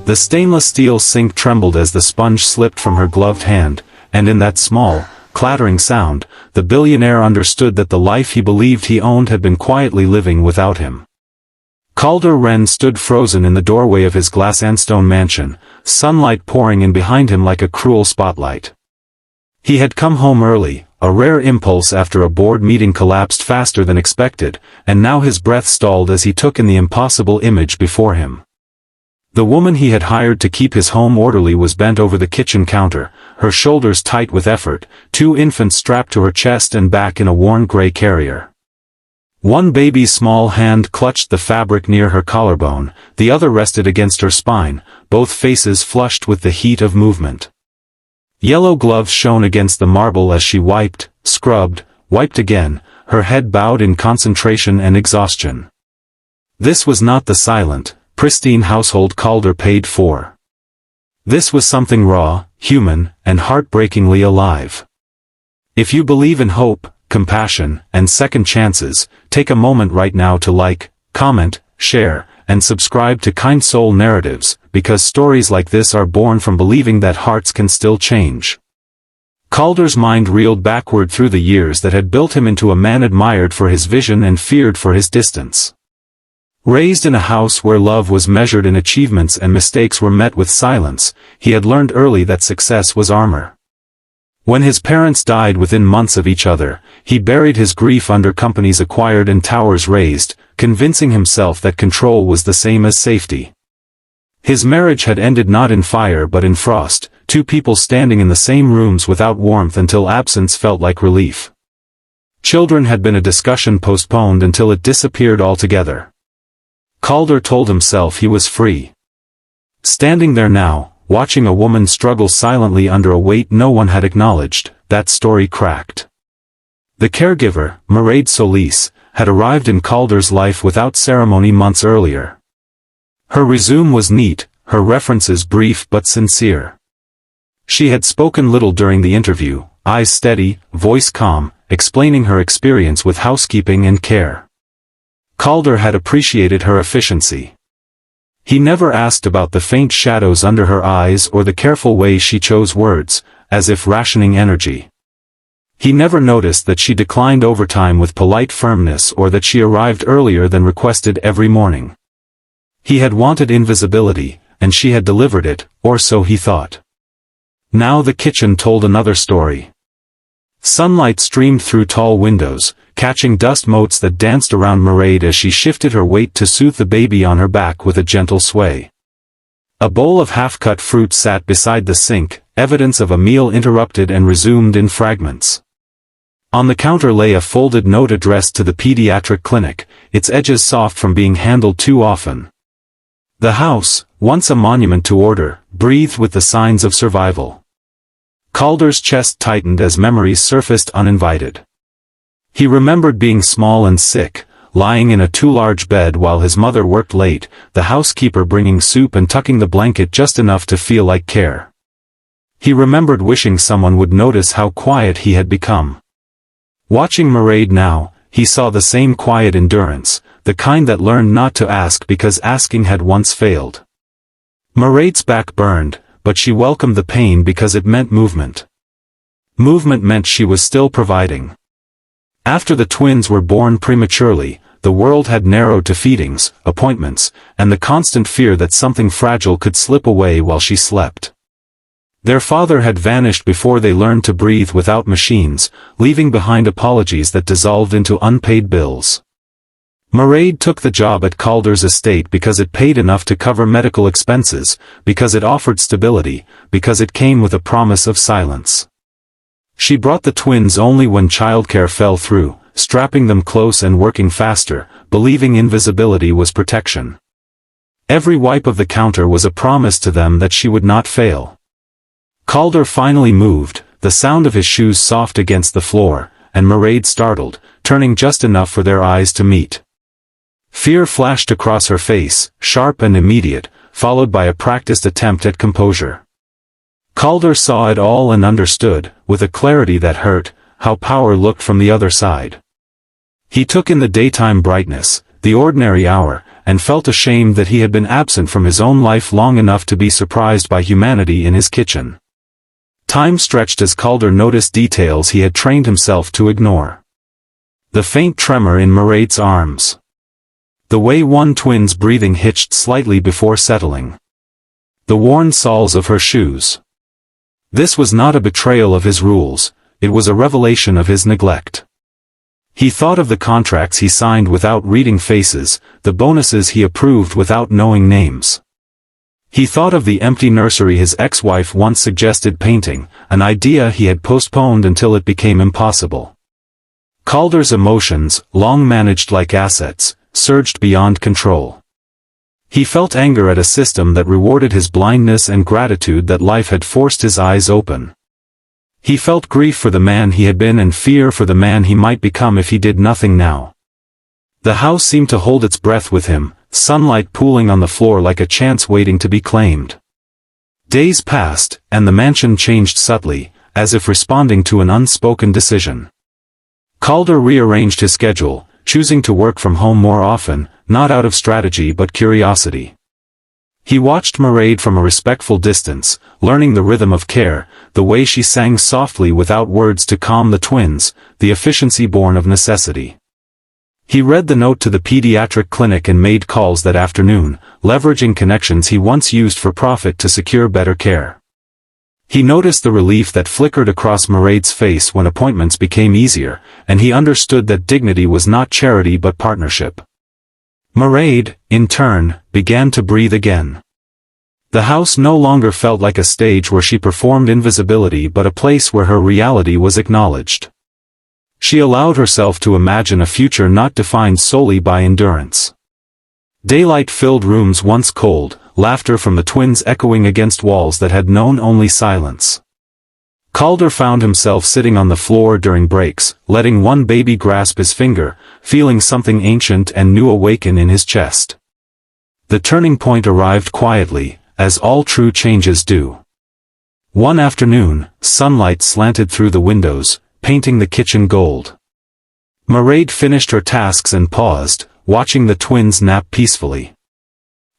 The stainless steel sink trembled as the sponge slipped from her gloved hand, and in that small, clattering sound, the billionaire understood that the life he believed he owned had been quietly living without him. Calder Wren stood frozen in the doorway of his glass and stone mansion, sunlight pouring in behind him like a cruel spotlight. He had come home early, a rare impulse after a board meeting collapsed faster than expected, and now his breath stalled as he took in the impossible image before him. The woman he had hired to keep his home orderly was bent over the kitchen counter, her shoulders tight with effort, 2 infants strapped to her chest and back in a worn gray carrier. One baby's small hand clutched the fabric near her collarbone, the other rested against her spine, both faces flushed with the heat of movement. Yellow gloves shone against the marble as she wiped, scrubbed, wiped again, her head bowed in concentration and exhaustion. This was not the silent, pristine household Calder paid for. This was something raw, human, and heartbreakingly alive. If you believe in hope, compassion, and second chances, take a moment right now to like, comment, share, and subscribe to Kind Soul Narratives, because stories like this are born from believing that hearts can still change. Calder's mind reeled backward through the years that had built him into a man admired for his vision and feared for his distance. Raised in a house where love was measured in achievements and mistakes were met with silence, he had learned early that success was armor. When his parents died within months of each other, he buried his grief under companies acquired and towers raised, convincing himself that control was the same as safety. His marriage had ended not in fire but in frost, 2 people standing in the same rooms without warmth until absence felt like relief. Children had been a discussion postponed until it disappeared altogether. Calder told himself he was free. Standing there now, watching a woman struggle silently under a weight no one had acknowledged, that story cracked. The caregiver, Mairead Solis, had arrived in Calder's life without ceremony months earlier. Her resume was neat, her references brief but sincere. She had spoken little during the interview, eyes steady, voice calm, explaining her experience with housekeeping and care. Calder had appreciated her efficiency. He never asked about the faint shadows under her eyes or the careful way she chose words, as if rationing energy. He never noticed that she declined overtime with polite firmness or that she arrived earlier than requested every morning. He had wanted invisibility, and she had delivered it, or so he thought. Now the kitchen told another story. Sunlight streamed through tall windows, catching dust motes that danced around Mairead as she shifted her weight to soothe the baby on her back with a gentle sway. A bowl of half-cut fruit sat beside the sink, evidence of a meal interrupted and resumed in fragments. On the counter lay a folded note addressed to the pediatric clinic, its edges soft from being handled too often. The house, once a monument to order, breathed with the signs of survival. Calder's chest tightened as memories surfaced uninvited. He remembered being small and sick, lying in a too-large bed while his mother worked late, the housekeeper bringing soup and tucking the blanket just enough to feel like care. He remembered wishing someone would notice how quiet he had become. Watching Mairead now, he saw the same quiet endurance, the kind that learned not to ask because asking had once failed. Mairead's back burned, but she welcomed the pain because it meant movement. Movement meant she was still providing. After the twins were born prematurely, the world had narrowed to feedings, appointments, and the constant fear that something fragile could slip away while she slept. Their father had vanished before they learned to breathe without machines, leaving behind apologies that dissolved into unpaid bills. Mairead took the job at Calder's estate because it paid enough to cover medical expenses, because it offered stability, because it came with a promise of silence. She brought the twins only when childcare fell through, strapping them close and working faster, believing invisibility was protection. Every wipe of the counter was a promise to them that she would not fail. Calder finally moved, the sound of his shoes soft against the floor, and Mairead startled, turning just enough for their eyes to meet. Fear flashed across her face, sharp and immediate, followed by a practiced attempt at composure. Calder saw it all and understood, with a clarity that hurt, how power looked from the other side. He took in the daytime brightness, the ordinary hour, and felt ashamed that he had been absent from his own life long enough to be surprised by humanity in his kitchen. Time stretched as Calder noticed details he had trained himself to ignore. The faint tremor in Mairead's arms. The way one twin's breathing hitched slightly before settling. The worn soles of her shoes. This was not a betrayal of his rules, it was a revelation of his neglect. He thought of the contracts he signed without reading faces, the bonuses he approved without knowing names. He thought of the empty nursery his ex-wife once suggested painting, an idea he had postponed until it became impossible. Calder's emotions, long managed like assets, surged beyond control. He felt anger at a system that rewarded his blindness and gratitude that life had forced his eyes open. He felt grief for the man he had been and fear for the man he might become if he did nothing now. The house seemed to hold its breath with him, sunlight pooling on the floor like a chance waiting to be claimed. Days passed, and the mansion changed subtly, as if responding to an unspoken decision. Calder rearranged his schedule, choosing to work from home more often, not out of strategy but curiosity. He watched Mairead from a respectful distance, learning the rhythm of care, the way she sang softly without words to calm the twins, the efficiency born of necessity. He read the note to the pediatric clinic and made calls that afternoon, leveraging connections he once used for profit to secure better care. He noticed the relief that flickered across Mairead's face when appointments became easier, and he understood that dignity was not charity but partnership. Mairead, in turn, began to breathe again. The house no longer felt like a stage where she performed invisibility but a place where her reality was acknowledged. She allowed herself to imagine a future not defined solely by endurance. Daylight filled rooms once cold, laughter from the twins echoing against walls that had known only silence. Calder found himself sitting on the floor during breaks, letting one baby grasp his finger, feeling something ancient and new awaken in his chest. The turning point arrived quietly, as all true changes do. One afternoon, sunlight slanted through the windows, painting the kitchen gold. Mairead finished her tasks and paused, watching the twins nap peacefully.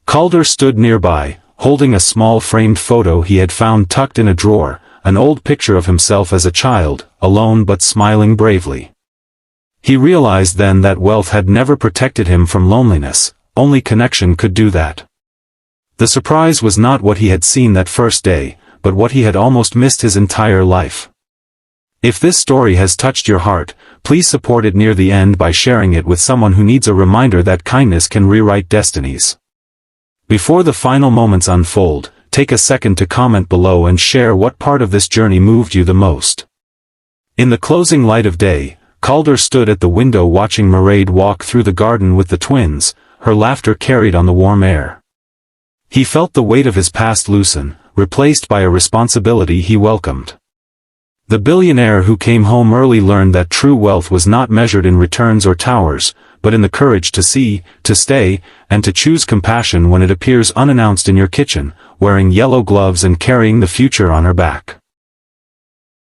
Calder stood nearby, holding a small framed photo he had found tucked in a drawer, an old picture of himself as a child, alone but smiling bravely. He realized then that wealth had never protected him from loneliness, only connection could do that. The surprise was not what he had seen that first day, but what he had almost missed his entire life. If this story has touched your heart, please support it near the end by sharing it with someone who needs a reminder that kindness can rewrite destinies. Before the final moments unfold, take a second to comment below and share what part of this journey moved you the most. In the closing light of day, Calder stood at the window watching Mairead walk through the garden with the twins, her laughter carried on the warm air. He felt the weight of his past loosen, replaced by a responsibility he welcomed. The billionaire who came home early learned that true wealth was not measured in returns or towers, but in the courage to see, to stay, and to choose compassion when it appears unannounced in your kitchen, wearing yellow gloves and carrying the future on her back.